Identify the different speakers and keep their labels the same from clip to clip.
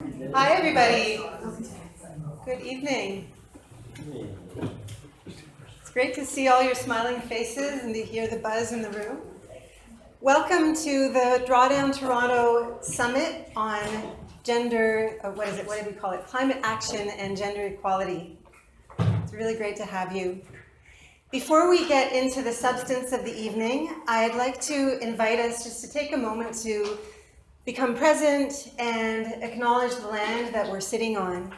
Speaker 1: Hi, everybody. Good evening. It's great to see all your smiling faces and to hear the buzz in the room. Welcome to the Drawdown Toronto Summit on gender, what do we call it? Climate action and gender equality. It's really great to have you. Before we get into the substance of the evening, I'd like to invite us just to take a moment to become present and acknowledge the land that we're sitting on.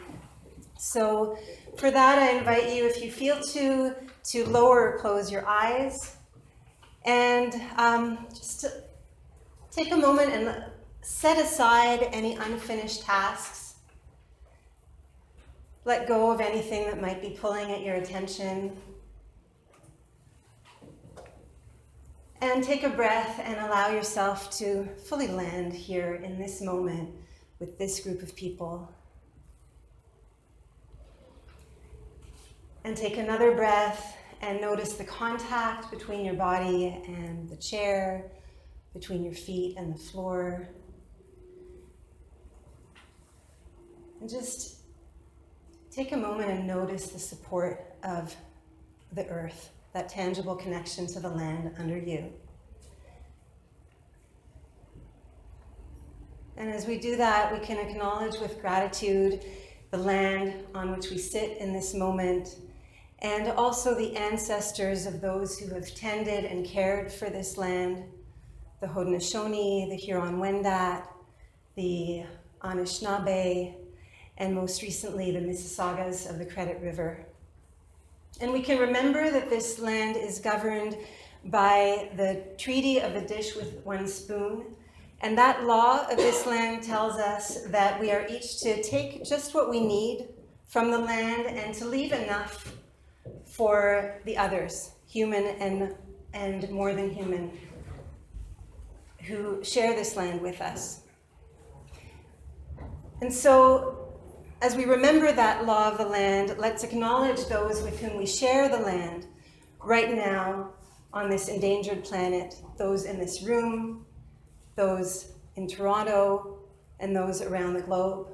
Speaker 1: So for that, I invite you, if you feel to lower or close your eyes and just to take a moment and set aside any unfinished tasks. Let go of anything that might be pulling at your attention. And take a breath and allow yourself to fully land here in this moment with this group of people. And take another breath and notice the contact between your body and the chair, between your feet and the floor. And just take a moment and notice the support of the earth, that tangible connection to the land under you. And as we do that, we can acknowledge with gratitude the land on which we sit in this moment, and also the ancestors of those who have tended and cared for this land, the Haudenosaunee, the Huron-Wendat, the Anishinaabe, and most recently the Mississaugas of the Credit River. And we can remember that this land is governed by the Treaty of the Dish with One Spoon. And that law of this land tells us that we are each to take just what we need from the land and to leave enough for the others, human and more than human, who share this land with us. And so, as we remember that law of the land, let's acknowledge those with whom we share the land right now on this endangered planet, those in this room, those in Toronto, and those around the globe,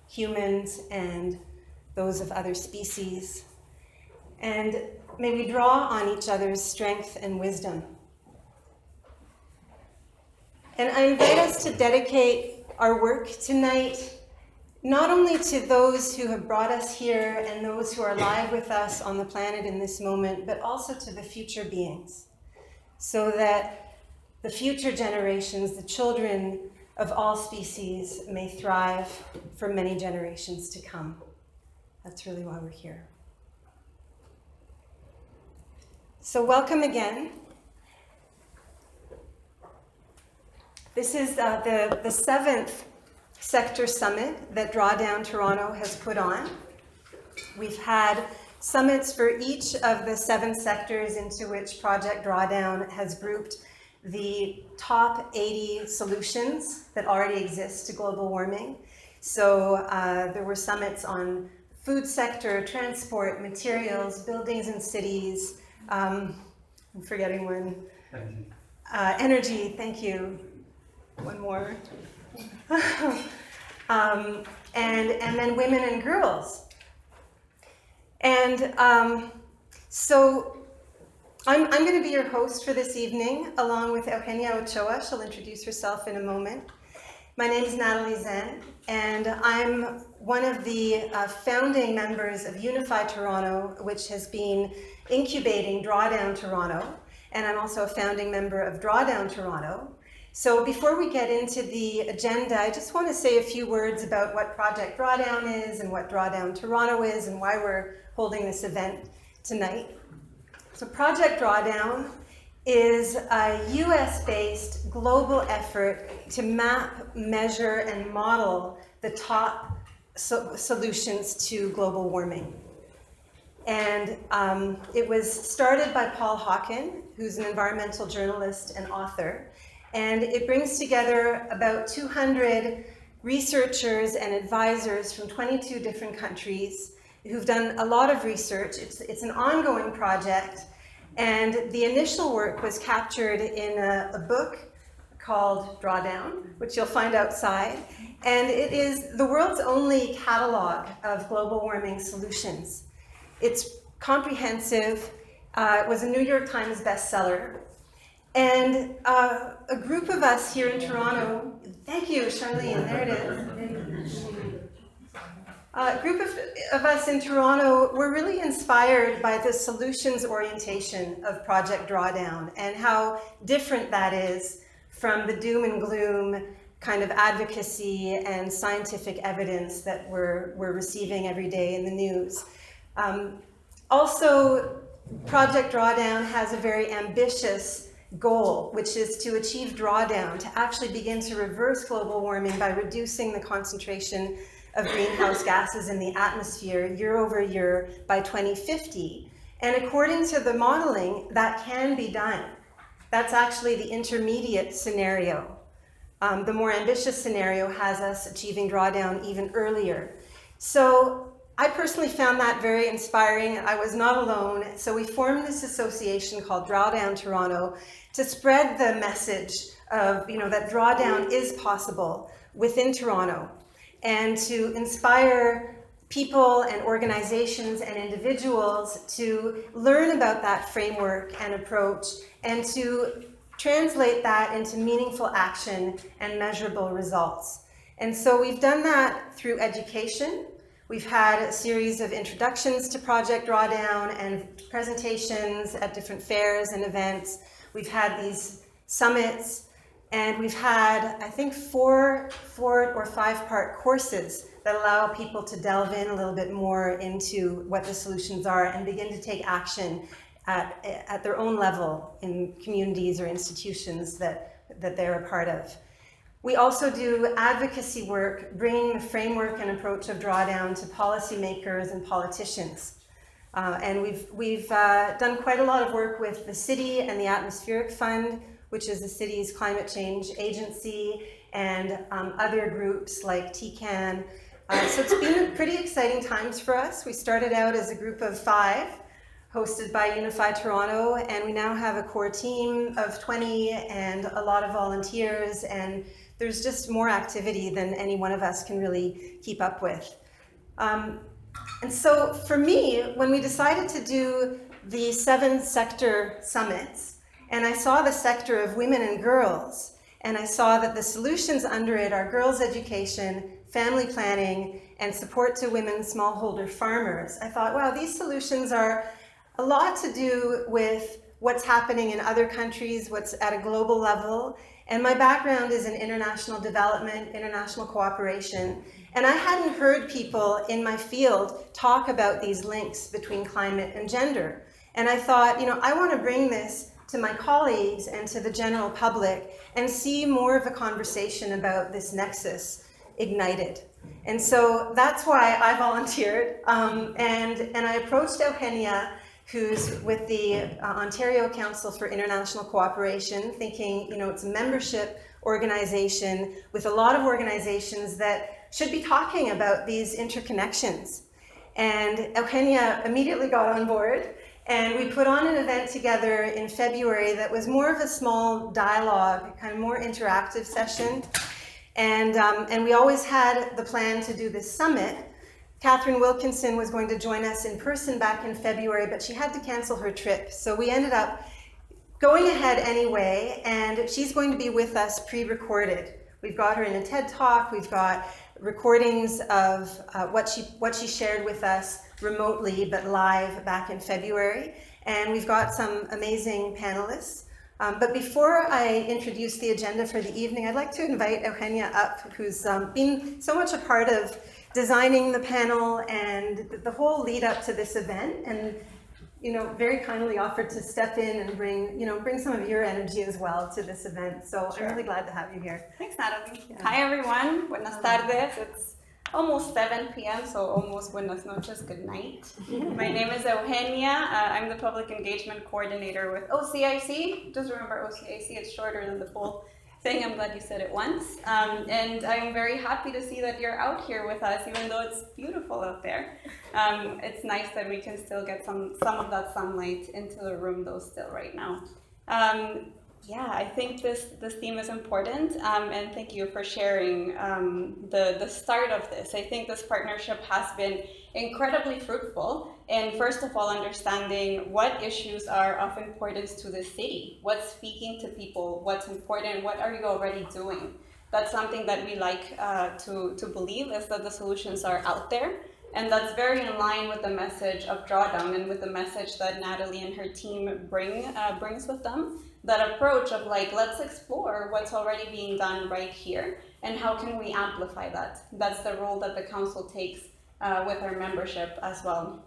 Speaker 1: humans and those of other species. And may we draw on each other's strength and wisdom. And I invite us to dedicate our work tonight not only to those who have brought us here and those who are alive with us on the planet in this moment, but also to the future beings, so that the future generations, the children of all species, may thrive for many generations to come. That's really why we're here. So welcome again. This is the seventh sector summit that Drawdown Toronto has put on. We've had summits for each of the 7 sectors into which Project Drawdown has grouped the top 80 solutions that already exist to global warming. So there were summits on food sector, transport, materials, buildings and cities. I'm forgetting one. Energy, thank you. One more. And then women and girls. And so I'm going to be your host for this evening, along with Eugenia Ochoa. She'll introduce herself in a moment. My name is Natalie Zend, and I'm one of the founding members of Unify Toronto, which has been incubating Drawdown Toronto. And I'm also a founding member of Drawdown Toronto. So before we get into the agenda, I just want to say a few words about what Project Drawdown is and what Drawdown Toronto is and why we're holding this event tonight. So Project Drawdown is a US-based global effort to map, measure, and model the top solutions to global warming. And it was started by Paul Hawken, who's an environmental journalist and author. And it brings together about 200 researchers and advisors from 22 different countries who've done a lot of research. It's an ongoing project, and the initial work was captured in a book called Drawdown, which you'll find outside. And it is the world's only catalog of global warming solutions. It's comprehensive. It was a New York Times bestseller. And a group of us here in Toronto, thank you, Charlene, there it is. A group of us in Toronto were really inspired by the solutions orientation of Project Drawdown and how different that is from the doom and gloom kind of advocacy and scientific evidence that we're receiving every day in the news. Also, Project Drawdown has a very ambitious goal, which is to achieve drawdown, to actually begin to reverse global warming by reducing the concentration of greenhouse gases in the atmosphere year over year by 2050. And according to the modeling, that can be done. That's actually the intermediate scenario. The more ambitious scenario has us achieving drawdown even earlier. So I personally found that very inspiring. I was not alone. So we formed this association called Drawdown Toronto to spread the message of, that drawdown is possible within Toronto, and to inspire people and organizations and individuals to learn about that framework and approach, and to translate that into meaningful action and measurable results. And so we've done that through education. We've had a series of introductions to Project Drawdown and presentations at different fairs and events. We've had these summits, and we've had, I think, 4 or 5-part courses that allow people to delve in a little bit more into what the solutions are and begin to take action at their own level in communities or institutions that they're a part of. We also do advocacy work, bringing the framework and approach of drawdown to policymakers and politicians. And we've done quite a lot of work with the city and the Atmospheric Fund, which is the city's climate change agency, and other groups like TCAN. So it's been pretty exciting times for us. We started out as a group of 5, hosted by Unify Toronto, and we now have a core team of 20 and a lot of volunteers, and there's just more activity than any one of us can really keep up with. And so for me, when we decided to do the 7 sector summits, and I saw the sector of women and girls, and I saw that the solutions under it are girls' education, family planning, and support to women smallholder farmers, I thought, wow, these solutions are a lot to do with what's happening in other countries, what's at a global level. And my background is in international development, international cooperation. And I hadn't heard people in my field talk about these links between climate and gender. And I thought, I want to bring this to my colleagues and to the general public and see more of a conversation about this nexus ignited. And so that's why I volunteered. And I approached Eugenia, who's with the Ontario Council for International Cooperation, thinking, it's a membership organization with a lot of organizations that should be talking about these interconnections. And Eugenia immediately got on board, and we put on an event together in February that was more of a small dialogue, kind of more interactive session. And we always had the plan to do this summit. Catherine Wilkinson was going to join us in person back in February, but she had to cancel her trip. So we ended up going ahead anyway, and she's going to be with us pre-recorded. We've got her in a TED Talk. We've got recordings of what she shared with us remotely, but live back in February. And we've got some amazing panelists. But before I introduce the agenda for the evening, I'd like to invite Eugenia up, who's been so much a part of designing the panel and the whole lead up to this event, and very kindly offered to step in and bring some of your energy as well to this event. So sure. I'm really glad to have you here.
Speaker 2: Thanks, Natalie.
Speaker 1: Yeah.
Speaker 2: Hi, everyone. Buenas tardes. It's almost 7 p.m., so almost buenas noches, good night. My name is Eugenia. I'm the Public Engagement Coordinator with OCIC. Just remember OCIC, it's shorter than the full thing. I'm glad you said it once. And I'm very happy to see that you're out here with us, even though it's beautiful out there. It's nice that we can still get some of that sunlight into the room, though, still right now. Yeah, I think this theme is important, and thank you for sharing the start of this. I think this partnership has been incredibly fruitful in, first of all, understanding what issues are of importance to the city, what's speaking to people, what's important, what are you already doing. That's something that we like to believe, is that the solutions are out there. And that's very in line with the message of Drawdown and with the message that Natalie and her team brings with them. That approach of like, let's explore what's already being done right here and how can we amplify that. That's the role that the council takes with our membership as well.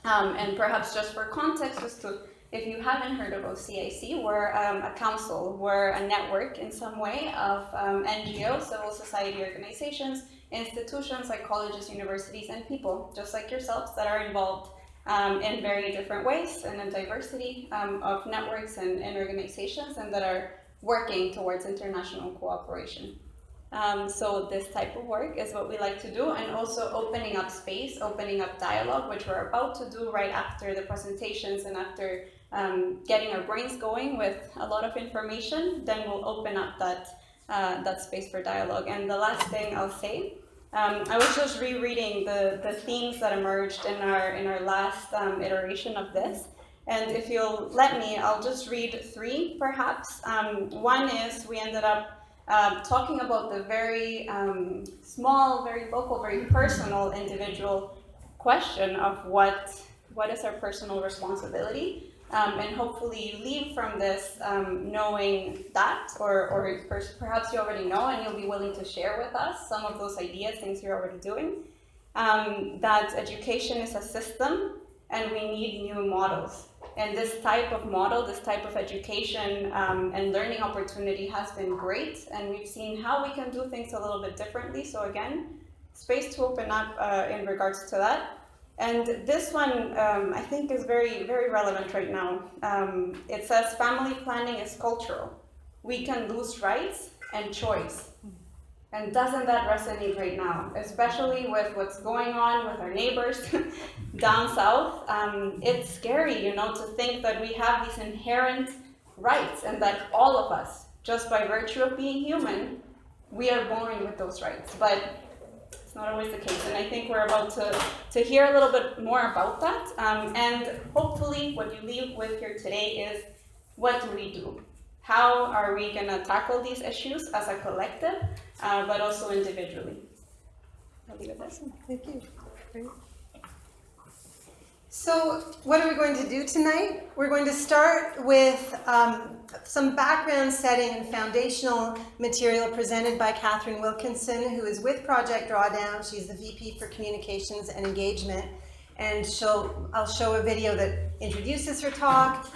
Speaker 2: And perhaps just for context, just to, if you haven't heard of OCIC, we're a council, we're a network in some way of NGOs, civil society organizations, institutions like colleges, universities, and people just like yourselves that are involved in very different ways and a diversity of networks and organizations, and that are working towards international cooperation. So this type of work is what we like to do, and also opening up space, opening up dialogue, which we're about to do right after the presentations and after getting our brains going with a lot of information. Then we'll open up that space for dialogue. And the last thing I'll say, I was just rereading the themes that emerged in our last iteration of this. And if you'll let me, I'll just read three perhaps. One is we ended up talking about the very small, very local, very personal individual question of what is our personal responsibility. And hopefully you leave from this knowing that, or perhaps you already know and you'll be willing to share with us some of those ideas, things you're already doing. That education is a system and we need new models. And this type of model, this type of education and learning opportunity has been great, and we've seen how we can do things a little bit differently. So again, space to open up in regards to that. And this one, I think, is very, very relevant right now. It says family planning is cultural. We can lose rights and choice. And doesn't that resonate right now? Especially with what's going on with our neighbors down south. It's scary, to think that we have these inherent rights and that all of us, just by virtue of being human, we are born with those rights. But it's not always the case, and I think we're about to hear a little bit more about that. And hopefully what you leave with here today is, what do we do? How are we going to tackle these issues as a collective, but also individually? I'll leave it there.
Speaker 1: Thank you. Great. So what are we going to do tonight? We're going to start with some background setting and foundational material presented by Catherine Wilkinson, who is with Project Drawdown. She's the VP for Communications and Engagement. And I'll show a video that introduces her talk,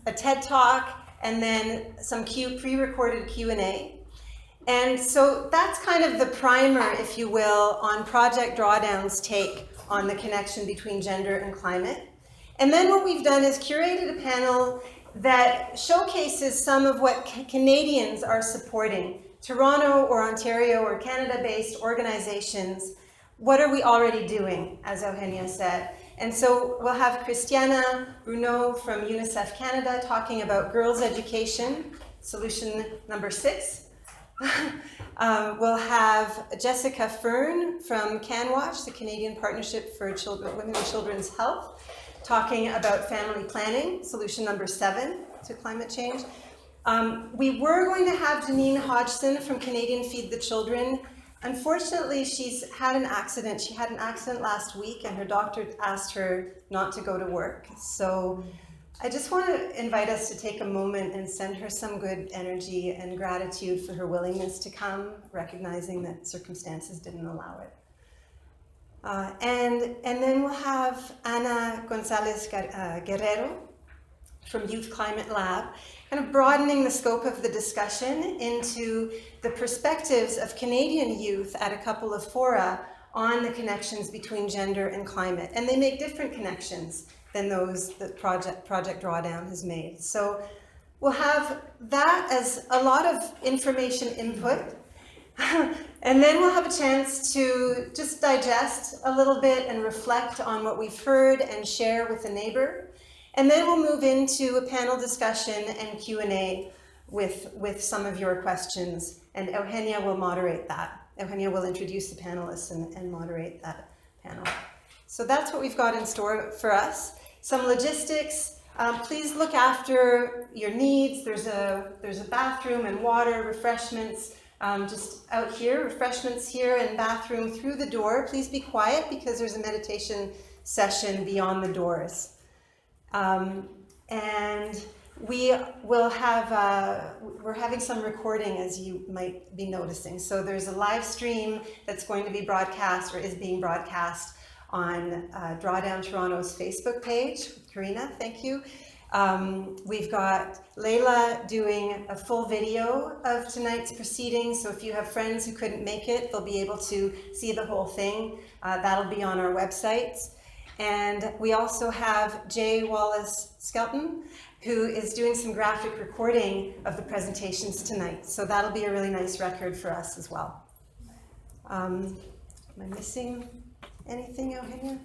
Speaker 1: a TED Talk, and then some pre-recorded Q&A. And so that's kind of the primer, if you will, on Project Drawdown's take on the connection between gender and climate. And then what we've done is curated a panel that showcases some of what Canadians are supporting. Toronto or Ontario or Canada-based organizations, what are we already doing, as Eugenia said? And so we'll have Christiana Bruneau from UNICEF Canada talking about girls' education, solution number 6. We'll have Jessica Fern from CanWatch, the Canadian Partnership for Women and Children's Health, talking about family planning, solution number 7 to climate change. We were going to have Janine Hodgson from Canadian Feed the Children. Unfortunately, she's had an accident. She had an accident last week and her doctor asked her not to go to work. So I just want to invite us to take a moment and send her some good energy and gratitude for her willingness to come, recognizing that circumstances didn't allow it. And then we'll have Ana Gonzalez Guerrero from Youth Climate Lab, kind of broadening the scope of the discussion into the perspectives of Canadian youth at a couple of fora on the connections between gender and climate. And they make different connections than those that Project Drawdown has made. So we'll have that as a lot of information input. And then we'll have a chance to just digest a little bit and reflect on what we've heard and share with a neighbor. And then we'll move into a panel discussion and Q&A with some of your questions, and Eugenia will moderate that. Eugenia will introduce the panelists and moderate that panel. So that's what we've got in store for us. Some logistics. Please look after your needs. There's a bathroom and water, refreshments just out here, refreshments here and bathroom through the door. Please be quiet because there's a meditation session beyond the doors. And we will have, we're having some recording, as you might be noticing. So there's a live stream that's going to be broadcast or is being broadcast on Drawdown Toronto's Facebook page. Karina, thank you. We've got Leila doing a full video of tonight's proceedings. So if you have friends who couldn't make it, they'll be able to see the whole thing. That'll be on our websites. And we also have Jay Wallace-Skelton, who is doing some graphic recording of the presentations tonight. So that'll be a really nice record for us as well. Am I missing anything, Eugenia?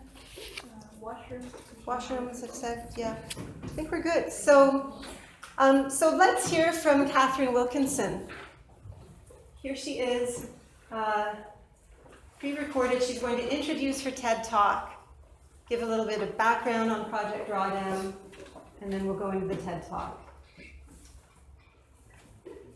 Speaker 1: Washrooms, I've said, yeah. I think we're good. So let's hear from Catherine Wilkinson. Here she is, pre-recorded. She's going to introduce her TED Talk, give a little bit of background on Project Drawdown, and then we'll go into the TED Talk.